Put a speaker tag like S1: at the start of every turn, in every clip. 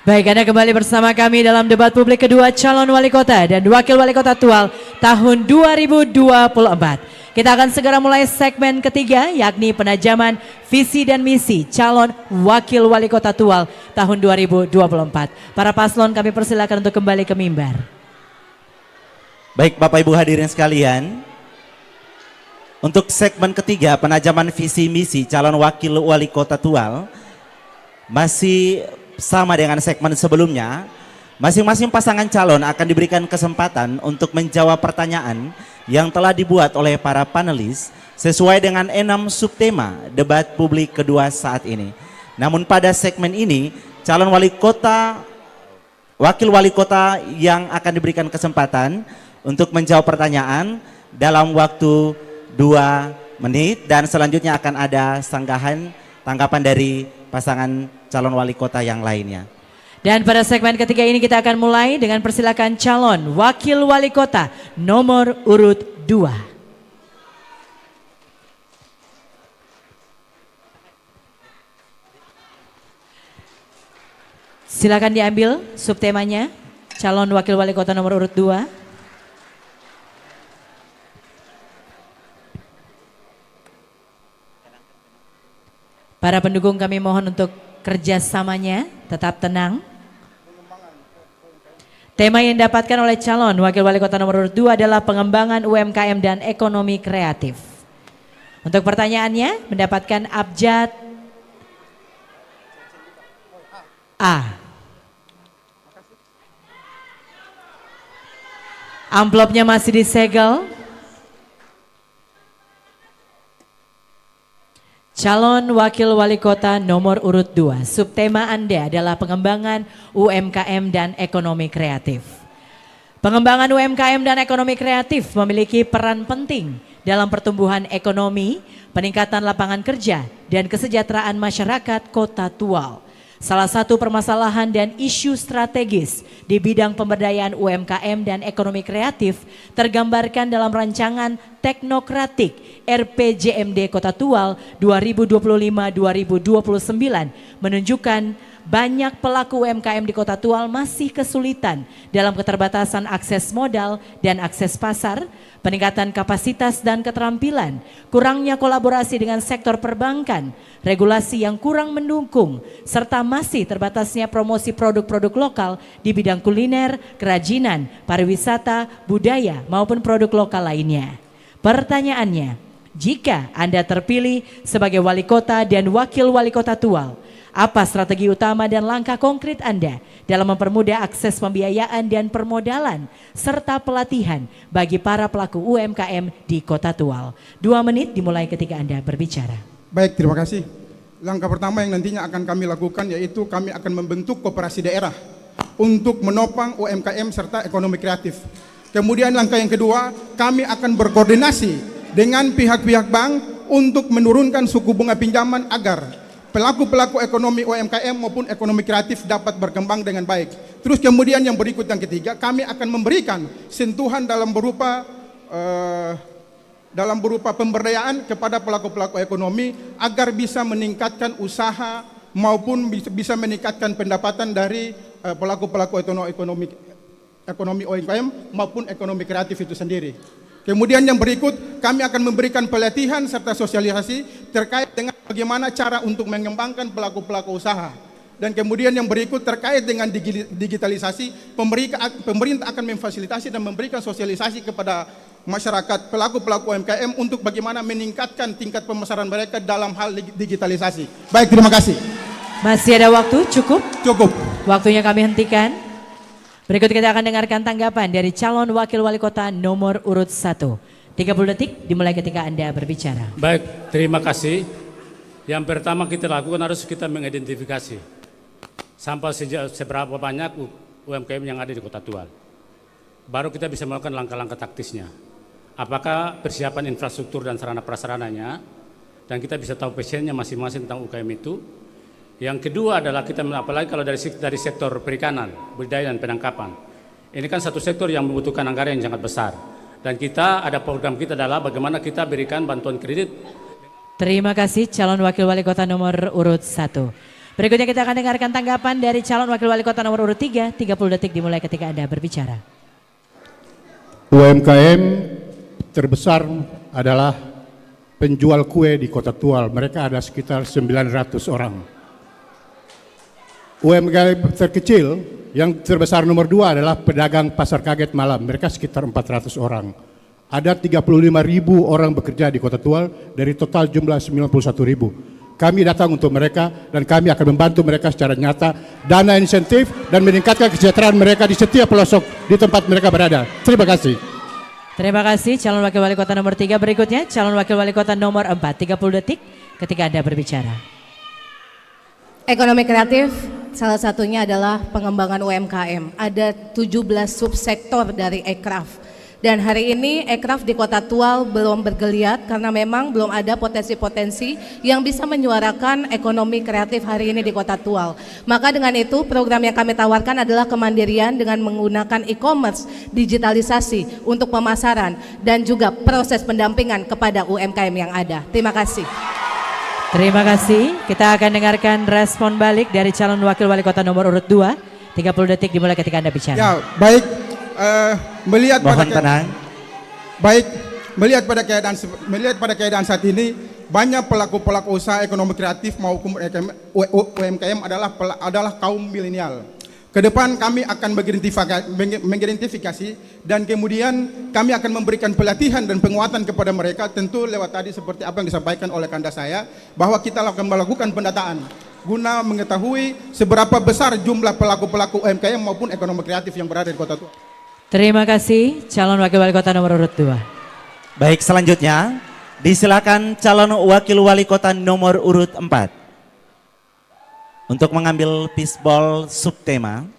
S1: Baik, Anda kembali bersama kami dalam debat publik kedua calon wali kota dan wakil wali kota Tual tahun 2024. Kita akan segera mulai segmen ketiga, yakni penajaman visi dan misi calon wakil wali kota Tual tahun 2024. Para paslon kami persilakan untuk kembali ke mimbar.
S2: Baik Bapak Ibu hadirin sekalian, untuk segmen ketiga penajaman visi misi calon wakil wali kota Tual masih sama dengan segmen sebelumnya. Masing-masing pasangan calon akan diberikan kesempatan untuk menjawab pertanyaan yang telah dibuat oleh para panelis sesuai dengan 6 subtema debat publik kedua saat ini. Namun pada segmen ini calon wali kota, wakil wali kota yang akan diberikan kesempatan untuk menjawab pertanyaan dalam waktu 2 menit dan selanjutnya akan ada sanggahan tanggapan dari pasangan calon wali kota yang lainnya.
S1: Dan pada segmen ketiga ini kita akan mulai dengan persilakan calon wakil wali kota nomor urut 2. Silakan diambil subtemanya, calon wakil wali kota nomor urut 2. Para pendukung kami mohon untuk kerjasamanya, tetap tenang. Tema yang didapatkan oleh calon wakil wali kota nomor urut 2 adalah pengembangan UMKM dan ekonomi kreatif. Untuk pertanyaannya mendapatkan abjad A. Amplopnya masih disegel. Calon wakil wali kota nomor urut 2, subtema Anda adalah pengembangan UMKM dan ekonomi kreatif. Pengembangan UMKM dan ekonomi kreatif memiliki peran penting dalam pertumbuhan ekonomi, peningkatan lapangan kerja, dan kesejahteraan masyarakat kota Tual. Salah satu permasalahan dan isu strategis di bidang pemberdayaan UMKM dan ekonomi kreatif tergambarkan dalam rancangan teknokratik RPJMD Kota Tual 2025-2029 menunjukkan banyak pelaku UMKM di Kota Tual masih kesulitan dalam keterbatasan akses modal dan akses pasar, peningkatan kapasitas dan keterampilan, kurangnya kolaborasi dengan sektor perbankan, regulasi yang kurang mendukung, serta masih terbatasnya promosi produk-produk lokal di bidang kuliner, kerajinan, pariwisata, budaya maupun produk lokal lainnya. Pertanyaannya, jika Anda terpilih sebagai wali kota dan wakil wali kota Tual, apa strategi utama dan langkah konkret Anda dalam mempermudah akses pembiayaan dan permodalan serta pelatihan bagi para pelaku UMKM di Kota Tual? 2 menit dimulai ketika Anda berbicara.
S3: Baik, terima kasih. Langkah pertama yang nantinya akan kami lakukan yaitu kami akan membentuk koperasi daerah untuk menopang UMKM serta ekonomi kreatif. Kemudian langkah yang kedua, kami akan berkoordinasi dengan pihak-pihak bank untuk menurunkan suku bunga pinjaman agar pelaku-pelaku ekonomi UMKM maupun ekonomi kreatif dapat berkembang dengan baik. Terus kemudian yang berikut yang ketiga, kami akan memberikan sentuhan dalam berupa pemberdayaan kepada pelaku-pelaku ekonomi agar bisa meningkatkan usaha maupun bisa meningkatkan pendapatan dari pelaku-pelaku ekonomi UMKM maupun ekonomi kreatif itu sendiri. Kemudian yang berikut, kami akan memberikan pelatihan serta sosialisasi terkait dengan bagaimana cara untuk mengembangkan pelaku-pelaku usaha. Dan kemudian yang berikut terkait dengan digitalisasi, pemerintah akan memfasilitasi dan memberikan sosialisasi kepada masyarakat pelaku-pelaku UMKM untuk bagaimana meningkatkan tingkat pemasaran mereka dalam hal digitalisasi. Baik, terima kasih.
S1: Masih ada waktu? Cukup?
S3: Cukup.
S1: Waktunya kami hentikan. Berikut kita akan dengarkan tanggapan dari calon wakil wali kota nomor urut 1. 30 detik dimulai ketika Anda berbicara.
S4: Baik, terima kasih. Yang pertama kita lakukan harus kita mengidentifikasi sampai seberapa banyak UMKM yang ada di Kota Tual. Baru kita bisa melakukan langkah-langkah taktisnya. Apakah persiapan infrastruktur dan sarana prasarananya, dan kita bisa tahu pasiennya masing-masing tentang UMKM itu. Yang kedua adalah kita, apalagi kalau dari sektor perikanan, budidaya dan penangkapan. Ini kan satu sektor yang membutuhkan anggaran yang sangat besar. Dan kita ada program kita adalah bagaimana kita berikan bantuan kredit.
S1: Terima kasih calon wakil wali kota nomor urut 1. Berikutnya kita akan dengarkan tanggapan dari calon wakil wali kota nomor urut 3, 30 detik dimulai ketika Anda berbicara.
S5: UMKM terbesar adalah penjual kue di Kota Tual. Mereka ada sekitar 900 orang. UMKM terkecil yang terbesar nomor 2 adalah pedagang pasar kaget malam. Mereka sekitar 400 orang. Ada 35.000 orang bekerja di Kota Tual dari total jumlah 91.000. Kami datang untuk mereka dan kami akan membantu mereka secara nyata, dana insentif dan meningkatkan kesejahteraan mereka di setiap pelosok di tempat mereka berada. Terima kasih.
S1: Terima kasih calon wakil wali kota nomor 3. Berikutnya calon wakil wali kota nomor 4, 30 detik ketika Anda berbicara.
S6: Ekonomi kreatif salah satunya adalah pengembangan UMKM. Ada 17 subsektor dari Ekraf. Dan hari ini Ekraf di Kota Tual belum bergeliat karena memang belum ada potensi-potensi yang bisa menyuarakan ekonomi kreatif hari ini di Kota Tual. Maka dengan itu program yang kami tawarkan adalah kemandirian dengan menggunakan e-commerce, digitalisasi untuk pemasaran dan juga proses pendampingan kepada UMKM yang ada. Terima kasih.
S1: Terima kasih. Kita akan dengarkan respon balik dari calon wakil wali kota nomor urut 2. 30 detik dimulai ketika Anda bicara.
S3: Ya, baik.
S2: Mohon tenang.
S3: Baik, melihat pada keadaan saat ini banyak pelaku usaha ekonomi kreatif maupun UMKM adalah kaum milenial. Ke depan kami akan mengidentifikasi dan kemudian kami akan memberikan pelatihan dan penguatan kepada mereka, tentu lewat tadi seperti apa yang disampaikan oleh kanda saya, bahwa kita akan melakukan pendataan guna mengetahui seberapa besar jumlah pelaku UMKM maupun ekonomi kreatif yang berada di Kota Tual.
S1: Terima kasih calon wakil wali kota nomor urut 2.
S2: Baik, selanjutnya disilakan calon wakil wali kota nomor urut 4 untuk mengambil fishball subtema.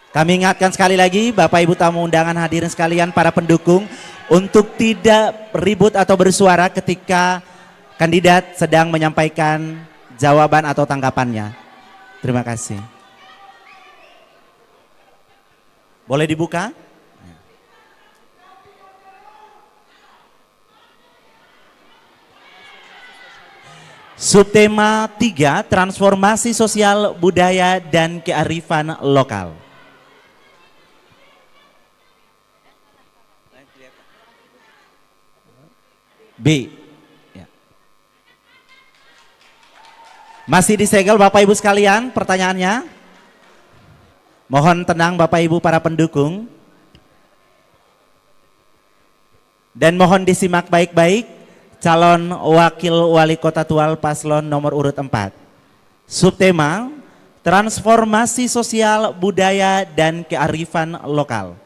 S2: Kami ingatkan sekali lagi Bapak Ibu tamu undangan, hadirin sekalian, para pendukung, untuk tidak ribut atau bersuara ketika kandidat sedang menyampaikan jawaban atau tanggapannya. Terima kasih. Boleh dibuka? Subtema 3, transformasi sosial budaya dan kearifan lokal. B. Ya. Masih disegel Bapak Ibu sekalian pertanyaannya. Mohon tenang Bapak Ibu para pendukung. Dan mohon disimak baik-baik calon wakil wali kota Tual paslon nomor urut 4. Subtema, transformasi sosial budaya dan kearifan lokal.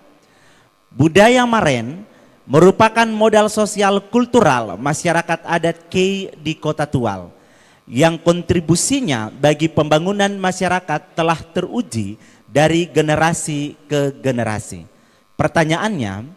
S2: Budaya Maren merupakan modal sosial kultural masyarakat adat Kei di Kota Tual yang kontribusinya bagi pembangunan masyarakat telah teruji dari generasi ke generasi. Pertanyaannya,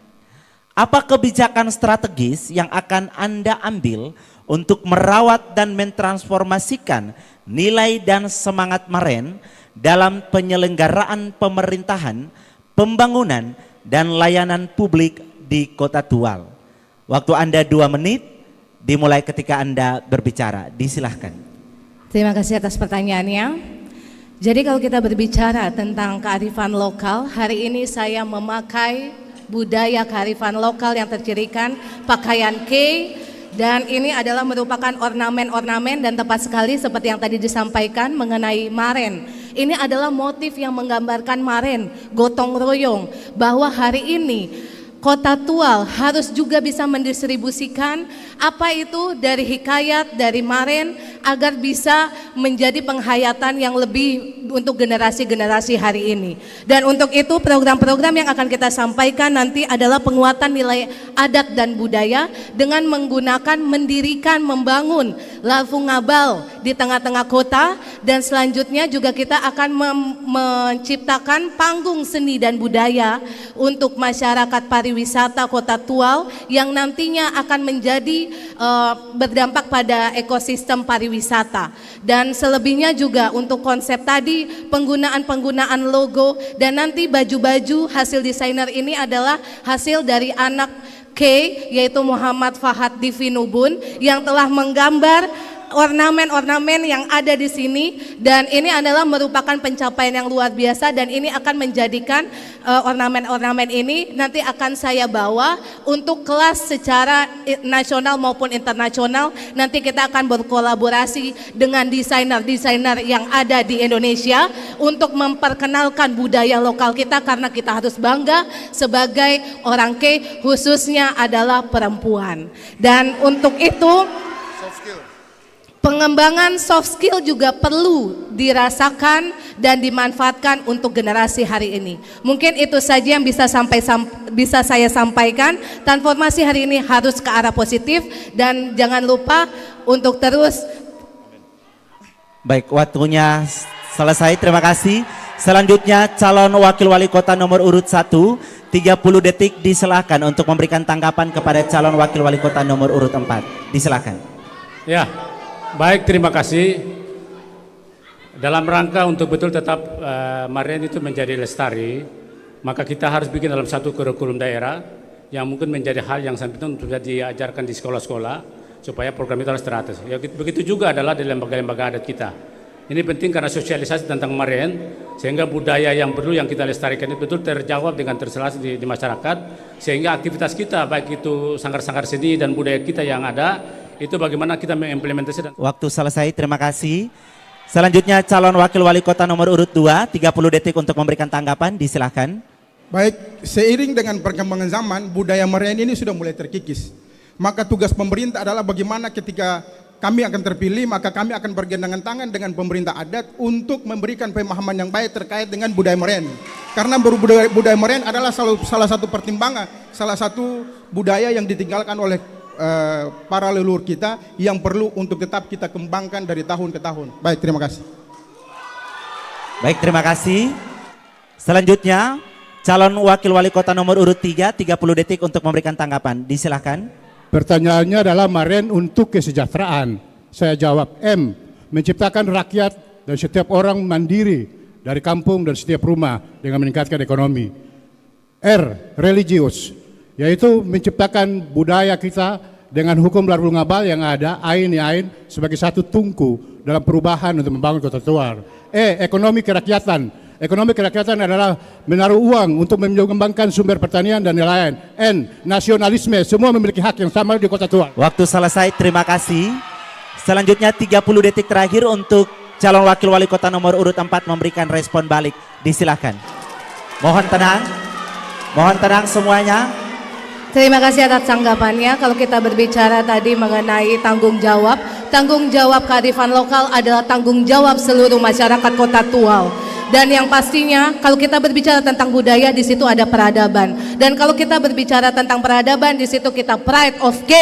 S2: apa kebijakan strategis yang akan Anda ambil untuk merawat dan mentransformasikan nilai dan semangat Maren dalam penyelenggaraan pemerintahan, pembangunan, dan layanan publik di Kota Tual? Waktu Anda 2 menit, dimulai ketika Anda berbicara. Disilahkan.
S6: Terima kasih atas pertanyaannya. Jadi kalau kita berbicara tentang kearifan lokal, hari ini saya memakai budaya kearifan lokal yang tercirikan pakaian Kei, dan ini adalah merupakan ornamen-ornamen dan tepat sekali seperti yang tadi disampaikan mengenai Maren. Ini adalah motif yang menggambarkan Maren, gotong royong, bahwa hari ini Kota Tual harus juga bisa mendistribusikan apa itu dari hikayat, dari Maren, agar bisa menjadi penghayatan yang lebih untuk generasi-generasi hari ini. Dan untuk itu program-program yang akan kita sampaikan nanti adalah penguatan nilai adat dan budaya dengan menggunakan mendirikan, membangun Lalfu Ngabal di tengah-tengah kota, dan selanjutnya juga kita akan menciptakan panggung seni dan budaya untuk masyarakat pariwisata Kota Tual yang nantinya akan menjadi berdampak pada ekosistem pariwisata. Dan selebihnya juga untuk konsep tadi penggunaan logo, dan nanti baju-baju hasil desainer ini adalah hasil dari anak K, yaitu Muhammad Fahad Divinubun, yang telah menggambar ornamen-ornamen yang ada di sini, dan ini adalah merupakan pencapaian yang luar biasa, dan ini akan menjadikan ornamen-ornamen ini nanti akan saya bawa untuk kelas secara nasional maupun internasional. Nanti kita akan berkolaborasi dengan desainer-desainer yang ada di Indonesia untuk memperkenalkan budaya lokal kita, karena kita harus bangga sebagai orang K, khususnya adalah perempuan. Dan untuk itu pengembangan soft skill juga perlu dirasakan dan dimanfaatkan untuk generasi hari ini. Mungkin itu saja yang bisa saya sampaikan. Transformasi hari ini harus ke arah positif, dan jangan lupa untuk terus.
S2: Baik, waktunya selesai. Terima kasih. Selanjutnya calon wakil wali kota nomor urut 1, 30 detik disilahkan untuk memberikan tanggapan kepada calon wakil wali kota nomor urut 4. Disilahkan.
S4: Ya. Baik, terima kasih. Dalam rangka untuk betul tetap Marian itu menjadi lestari, maka kita harus bikin dalam satu kurikulum daerah yang mungkin menjadi hal yang sangat penting untuk diajarkan di sekolah-sekolah, supaya program itu harus teratur. Ya, begitu juga adalah di lembaga-lembaga adat kita. Ini penting karena sosialisasi tentang Marian, sehingga budaya yang perlu yang kita lestarikan itu betul terjawab dengan terselesai di masyarakat, sehingga aktivitas kita baik itu sanggar-sanggar seni dan budaya kita yang ada, itu bagaimana kita mengimplementasikan.
S2: Waktu selesai, terima kasih. Selanjutnya calon wakil wali kota nomor urut 2, 30 detik untuk memberikan tanggapan, disilahkan.
S3: Baik, seiring dengan perkembangan zaman, budaya Marian ini sudah mulai terkikis. Maka tugas pemerintah adalah bagaimana ketika kami akan terpilih, maka kami akan bergandengan tangan dengan pemerintah adat untuk memberikan pemahaman yang baik terkait dengan budaya Marian. Karena budaya Marian adalah salah satu pertimbangan, salah satu budaya yang ditinggalkan oleh para leluhur kita, yang perlu untuk tetap kita kembangkan dari tahun ke tahun. Baik, terima kasih.
S2: Baik, terima kasih. Selanjutnya calon wakil wali kota nomor urut 3, 30 detik untuk memberikan tanggapan. Disilahkan.
S5: Pertanyaannya adalah Marian untuk kesejahteraan. Saya jawab M, menciptakan rakyat dan setiap orang mandiri dari kampung dan setiap rumah dengan meningkatkan ekonomi. R, religius, yaitu menciptakan budaya kita dengan hukum larul ngabal yang ada, ain sebagai satu tungku dalam perubahan untuk membangun kota tua. E, ekonomi kerakyatan. Ekonomi kerakyatan adalah menaruh uang untuk mengembangkan sumber pertanian dan lain-lain. N, nasionalisme, semua memiliki hak yang sama di kota tua.
S2: Waktu selesai, terima kasih. Selanjutnya 30 detik terakhir untuk calon wakil wali kota nomor urut 4 memberikan respon balik. Disilahkan. Mohon tenang semuanya.
S6: Terima kasih atas tanggapannya. Kalau kita berbicara tadi mengenai tanggung jawab kearifan lokal adalah tanggung jawab seluruh masyarakat Kota Tual. Dan yang pastinya kalau kita berbicara tentang budaya, di situ ada peradaban. Dan kalau kita berbicara tentang peradaban, di situ kita pride of K.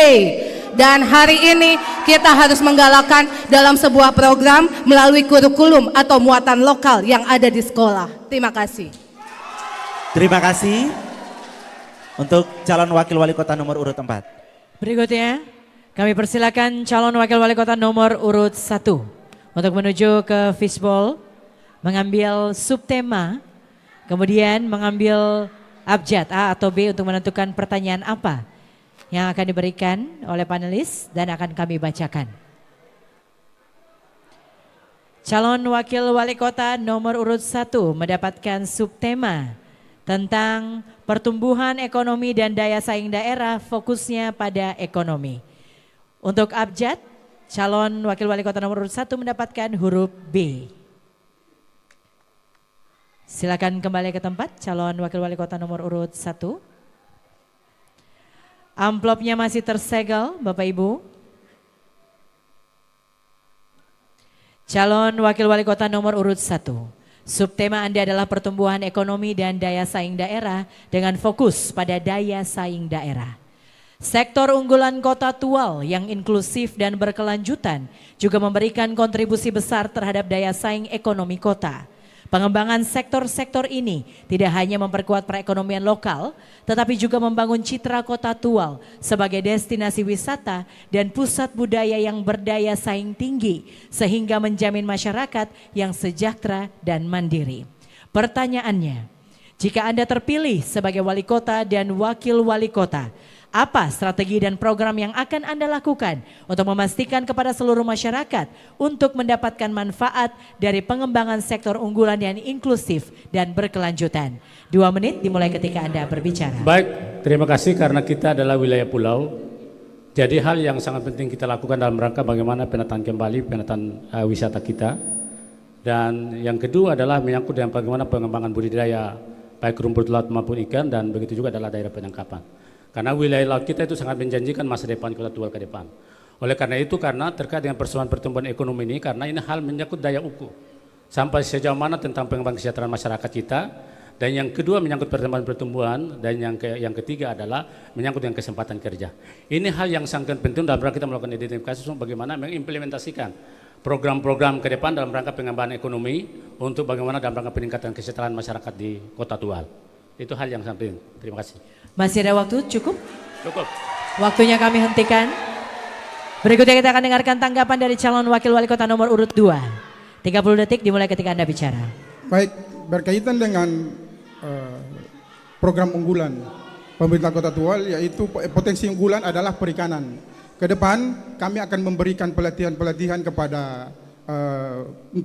S6: Dan hari ini kita harus menggalakkan dalam sebuah program melalui kurikulum atau muatan lokal yang ada di sekolah. Terima kasih.
S2: Terima kasih untuk calon wakil wali kota nomor urut 4.
S1: Berikutnya kami persilakan calon wakil wali kota nomor urut 1 untuk menuju ke fishbowl, mengambil subtema, kemudian mengambil abjad A atau B untuk menentukan pertanyaan apa yang akan diberikan oleh panelis dan akan kami bacakan. Calon wakil wali kota nomor urut 1 mendapatkan subtema tentang pertumbuhan ekonomi dan daya saing daerah, fokusnya pada ekonomi. Untuk abjad, calon wakil wali kota nomor urut 1 mendapatkan huruf B. Silakan kembali ke tempat, calon wakil wali kota nomor urut 1. Amplopnya masih tersegel, Bapak Ibu. Calon wakil wali kota nomor urut 1. Subtema Anda adalah pertumbuhan ekonomi dan daya saing daerah dengan fokus pada daya saing daerah. Sektor unggulan Kota Tual yang inklusif dan berkelanjutan juga memberikan kontribusi besar terhadap daya saing ekonomi kota. Pengembangan sektor-sektor ini tidak hanya memperkuat perekonomian lokal, tetapi juga membangun citra Kota Tual sebagai destinasi wisata dan pusat budaya yang berdaya saing tinggi, sehingga menjamin masyarakat yang sejahtera dan mandiri. Pertanyaannya, jika Anda terpilih sebagai wali kota dan wakil wali kota, Apa strategi dan program yang akan Anda lakukan untuk memastikan kepada seluruh masyarakat untuk mendapatkan manfaat dari pengembangan sektor unggulan yang inklusif dan berkelanjutan? 2 menit dimulai ketika Anda berbicara.
S4: Baik, terima kasih karena kita adalah wilayah pulau. Jadi hal yang sangat penting kita lakukan dalam rangka bagaimana penataan kembali penataan wisata kita. Dan yang kedua adalah menyangkut dengan bagaimana pengembangan budidaya baik rumput laut maupun ikan, dan begitu juga adalah daerah penangkapan. Karena wilayah laut kita itu sangat menjanjikan masa depan Kota Tual ke depan. Oleh karena itu, karena terkait dengan persoalan pertumbuhan ekonomi ini, karena ini hal menyangkut daya ukur. Sampai sejauh mana tentang pengembangan kesejahteraan masyarakat kita. Dan yang kedua menyangkut pertumbuhan, dan yang ketiga adalah menyangkut dengan kesempatan kerja. Ini hal yang sangat penting dalam rangka kita melakukan identifikasi bagaimana mengimplementasikan program-program ke depan dalam rangka pengembangan ekonomi untuk bagaimana dalam rangka peningkatan kesejahteraan masyarakat di Kota Tual. Itu hal yang sangat penting. Terima kasih.
S1: Masih ada waktu cukup?
S4: Cukup.
S1: Waktunya kami hentikan. Berikutnya kita akan dengarkan tanggapan dari calon wakil wali kota nomor urut 2. 30 detik dimulai ketika Anda bicara.
S3: Baik, berkaitan dengan program unggulan pemerintah Kota Tual, yaitu potensi unggulan adalah perikanan. Ke depan kami akan memberikan pelatihan-pelatihan kepada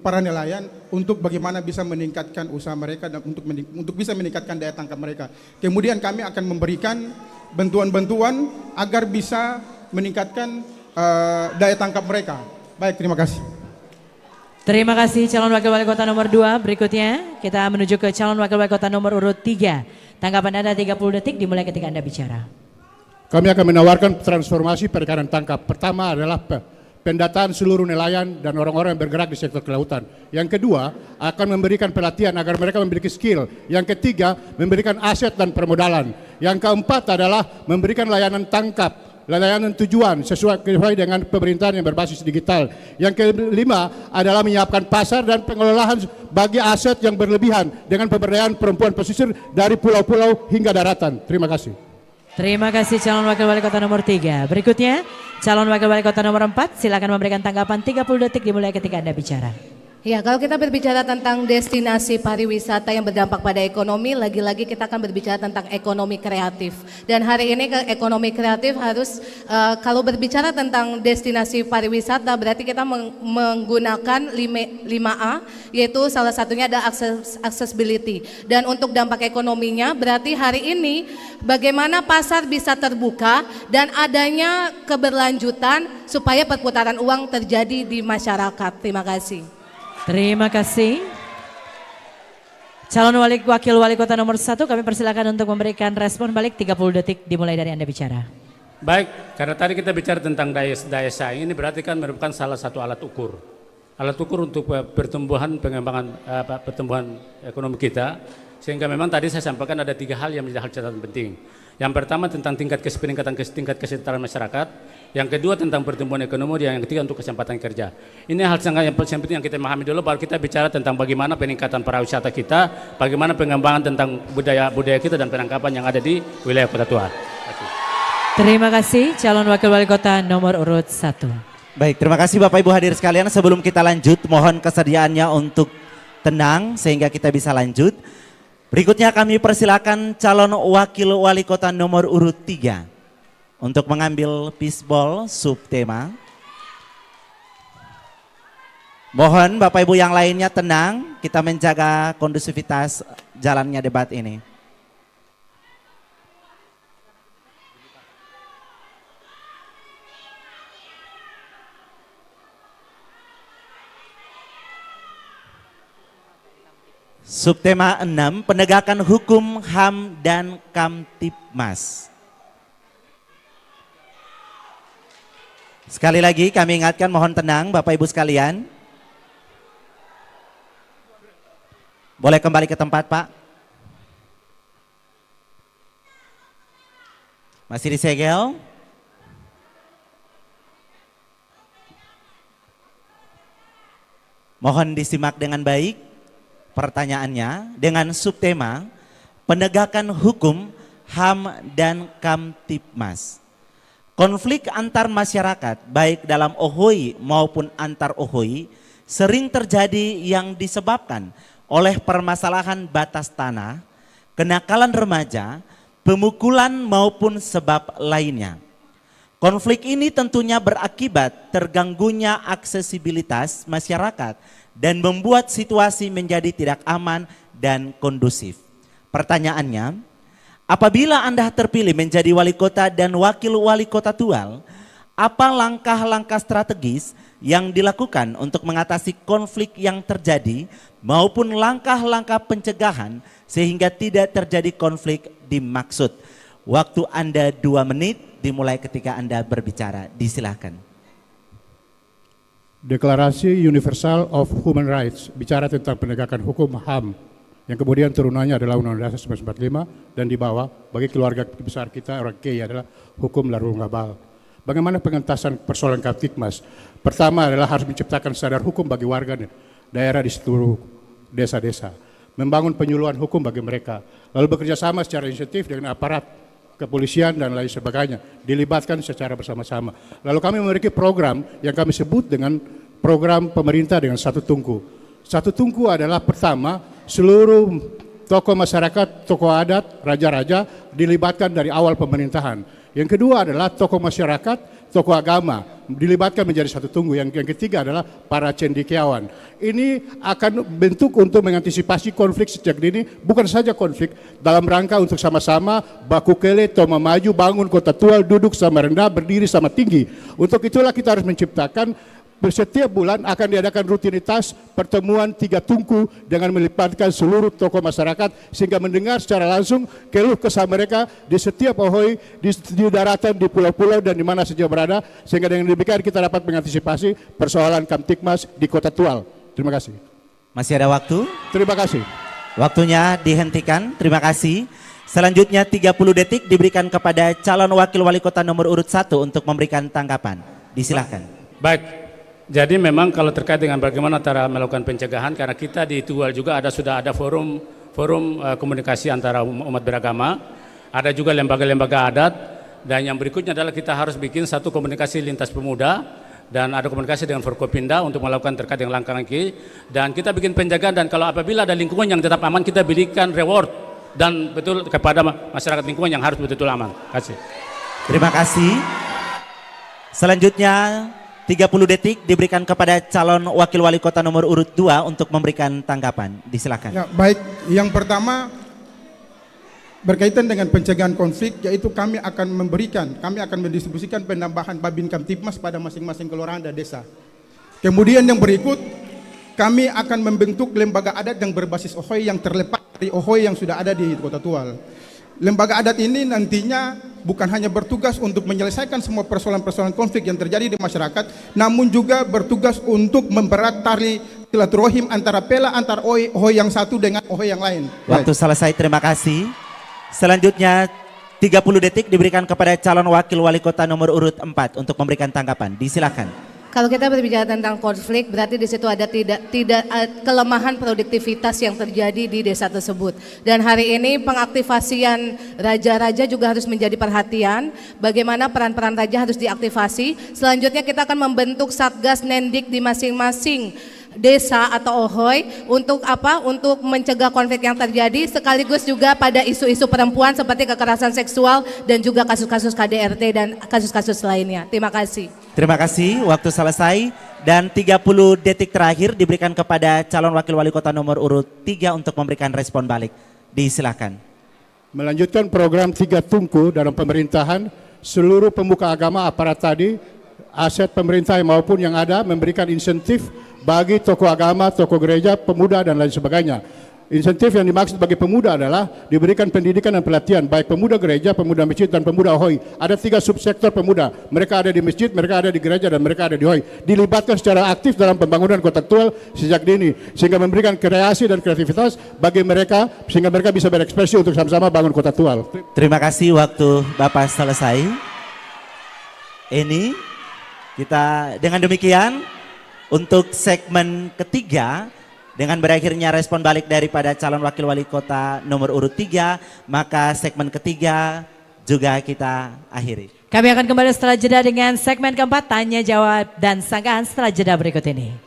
S3: para nelayan untuk bagaimana bisa meningkatkan usaha mereka dan untuk bisa meningkatkan daya tangkap mereka. Kemudian kami akan memberikan bantuan-bantuan agar bisa meningkatkan daya tangkap mereka. Baik, terima kasih.
S1: Terima kasih calon wakil wali kota nomor 2. Berikutnya kita menuju ke calon wakil wali kota nomor urut 3. Tanggapan Anda 30 detik dimulai ketika Anda bicara.
S5: Kami akan menawarkan transformasi perikanan tangkap. Pertama adalah pendataan seluruh nelayan dan orang-orang yang bergerak di sektor kelautan. Yang kedua, akan memberikan pelatihan agar mereka memiliki skill. Yang ketiga, memberikan aset dan permodalan. Yang keempat adalah memberikan layanan tangkap, layanan tujuan sesuai dengan pemerintahan yang berbasis digital. Yang kelima adalah menyiapkan pasar dan pengelolaan bagi aset yang berlebihan dengan pemberdayaan perempuan pesisir dari pulau-pulau hingga daratan. Terima kasih.
S1: Terima kasih calon wakil wali kota nomor 3. Berikutnya calon wakil wali kota nomor 4. Silakan memberikan tanggapan 30 detik dimulai ketika Anda bicara.
S6: Ya, kalau kita berbicara tentang destinasi pariwisata yang berdampak pada ekonomi, lagi-lagi kita akan berbicara tentang ekonomi kreatif. Dan hari ini ekonomi kreatif harus, kalau berbicara tentang destinasi pariwisata, berarti kita menggunakan 5A, yaitu salah satunya ada accessibility. Dan untuk dampak ekonominya, berarti hari ini bagaimana pasar bisa terbuka dan adanya keberlanjutan supaya perputaran uang terjadi di masyarakat. Terima kasih.
S1: Terima kasih. Calon wakil wali kota nomor 1, kami persilakan untuk memberikan respon balik 30 detik dimulai dari Anda bicara.
S4: Baik, karena tadi kita bicara tentang daya saing, ini berarti kan merupakan salah satu alat ukur. Alat ukur untuk pertumbuhan pengembangan pertumbuhan ekonomi kita. Sehingga memang tadi saya sampaikan ada 3 hal yang menjadi hal catatan penting. Yang pertama tentang tingkat kesejahteraan masyarakat, yang kedua tentang pertumbuhan ekonomi, dan yang ketiga untuk kesempatan kerja. Ini hal sangat yang penting yang kita pahami dulu, baru kita bicara tentang bagaimana peningkatan pariwisata kita, bagaimana pengembangan tentang budaya kita dan penangkapan yang ada di wilayah Kota Tual.
S1: Terima kasih calon wakil wali kota nomor urut 1.
S2: Baik, terima kasih Bapak Ibu hadir sekalian. Sebelum kita lanjut, mohon kesediaannya untuk tenang sehingga kita bisa lanjut. Berikutnya kami persilakan calon wakil wali kota nomor urut 3 untuk mengambil fishball subtema. Mohon Bapak Ibu yang lainnya tenang, kita menjaga kondusivitas jalannya debat ini. Subtema 6, penegakan hukum HAM dan Kamtibmas. Sekali lagi kami ingatkan, mohon tenang Bapak Ibu sekalian. Boleh kembali ke tempat Pak. Masih disegel? Mohon disimak dengan baik pertanyaannya dengan subtema penegakan hukum HAM dan Kamtibmas. Konflik antar masyarakat baik dalam OHOI maupun antar OHOI sering terjadi yang disebabkan oleh permasalahan batas tanah, kenakalan remaja, pemukulan maupun sebab lainnya. Konflik ini tentunya berakibat terganggunya aksesibilitas masyarakat dan membuat situasi menjadi tidak aman dan kondusif. Pertanyaannya, apabila Anda terpilih menjadi wali kota dan wakil wali kota Tual, apa langkah-langkah strategis yang dilakukan untuk mengatasi konflik yang terjadi maupun langkah-langkah pencegahan sehingga tidak terjadi konflik dimaksud? Waktu Anda 2 menit dimulai ketika Anda berbicara. Disilahkan.
S5: Deklarasi Universal of Human Rights bicara tentang penegakan hukum HAM yang kemudian turunannya adalah Undang-Undang Dasar 1945 dan di bawah bagi keluarga besar kita orang kaya adalah hukum larung ngabal. Bagaimana pengentasan persoalan Kamtibmas? Pertama adalah harus menciptakan sadar hukum bagi warga daerah di seluruh desa-desa, membangun penyuluhan hukum bagi mereka, lalu bekerja sama secara inisiatif dengan aparat kepolisian dan lain sebagainya, dilibatkan secara bersama-sama. Lalu kami memiliki program yang kami sebut dengan program pemerintah dengan satu tungku. Satu tungku adalah pertama, seluruh tokoh masyarakat, tokoh adat, raja-raja dilibatkan dari awal pemerintahan. Yang kedua adalah tokoh masyarakat, tokoh agama dilibatkan menjadi satu tunggu. Yang ketiga adalah para cendekiawan. Ini akan bentuk untuk mengantisipasi konflik sejak dini, bukan saja konflik dalam rangka untuk sama-sama baku kele, toma maju, bangun kota Tual, duduk sama rendah, berdiri sama tinggi. Untuk itulah kita harus menciptakan setiap bulan akan diadakan rutinitas pertemuan 3 tungku dengan melibatkan seluruh tokoh masyarakat sehingga mendengar secara langsung keluh kesah mereka di setiap ohoi, di daratan, di pulau-pulau dan di mana saja berada, sehingga dengan demikian kita dapat mengantisipasi persoalan Kamtibmas di Kota Tual. Terima kasih.
S2: Masih ada waktu?
S5: Terima kasih.
S2: Waktunya dihentikan. Terima kasih. Selanjutnya 30 detik diberikan kepada calon wakil wali kota nomor urut 1 untuk memberikan tanggapan. Disilahkan.
S4: Baik. Jadi memang kalau terkait dengan bagaimana cara melakukan pencegahan, karena kita di Tual juga sudah ada forum komunikasi antara umat beragama, ada juga lembaga-lembaga adat, dan yang berikutnya adalah kita harus bikin satu komunikasi lintas pemuda dan ada komunikasi dengan Forkopimda untuk melakukan terkait dengan langkah-langkah, dan kita bikin penjagaan, dan kalau apabila ada lingkungan yang tetap aman kita berikan reward dan betul kepada masyarakat lingkungan yang harus betul-betul aman. Kasih.
S2: Terima kasih. Selanjutnya 30 detik diberikan kepada calon wakil wali kota nomor urut 2 untuk memberikan tanggapan. Disilakan.
S3: Ya, baik, yang pertama berkaitan dengan pencegahan konflik, yaitu kami akan mendistribusikan penambahan Babin Kamtibmas pada masing-masing kelurahan dan desa. Kemudian yang berikut, kami akan membentuk lembaga adat yang berbasis ohoi yang terlepas dari ohoi yang sudah ada di Kota Tual. Lembaga adat ini nantinya bukan hanya bertugas untuk menyelesaikan semua persoalan-persoalan konflik yang terjadi di masyarakat, namun juga bertugas untuk mempererat tali silaturahim antara ohoi yang satu dengan ohoi yang lain.
S2: Waktu selesai, terima kasih. Selanjutnya 30 detik diberikan kepada calon wakil wali kota nomor urut 4 untuk memberikan tanggapan. Disilakan.
S6: Kalau kita berbicara tentang konflik, berarti di situ ada tidak kelemahan produktivitas yang terjadi di desa tersebut. Dan hari ini pengaktifasian raja-raja juga harus menjadi perhatian. Bagaimana peran-peran raja harus diaktifasi. Selanjutnya kita akan membentuk satgas nendik di masing-masing desa atau ohoi untuk apa? Untuk mencegah konflik yang terjadi, sekaligus juga pada isu-isu perempuan seperti kekerasan seksual dan juga kasus-kasus KDRT dan kasus-kasus lainnya. Terima kasih.
S2: Terima kasih, waktu selesai dan 30 detik terakhir diberikan kepada calon wakil wali kota nomor urut 3 untuk memberikan respon balik. Disilakan.
S5: Melanjutkan program 3 tungku dalam pemerintahan, seluruh pemuka agama aparat tadi, aset pemerintah maupun yang ada memberikan insentif bagi tokoh agama, tokoh gereja, pemuda dan lain sebagainya. Insentif yang dimaksud bagi pemuda adalah diberikan pendidikan dan pelatihan baik pemuda gereja, pemuda masjid dan pemuda ohoi. Ada 3 subsektor pemuda. Mereka ada di masjid, mereka ada di gereja dan mereka ada di ohoi. Dilibatkan secara aktif dalam pembangunan Kota Tual sejak dini sehingga memberikan kreasi dan kreativitas bagi mereka sehingga mereka bisa berekspresi untuk sama-sama bangun Kota Tual.
S2: Terima kasih, waktu Bapak selesai. Ini kita dengan demikian untuk segmen ketiga, dengan berakhirnya respon balik daripada calon wakil wali kota nomor urut 3, maka segmen ketiga juga kita akhiri.
S1: Kami akan kembali setelah jeda dengan segmen keempat, tanya jawab dan sanggahan setelah jeda berikut ini.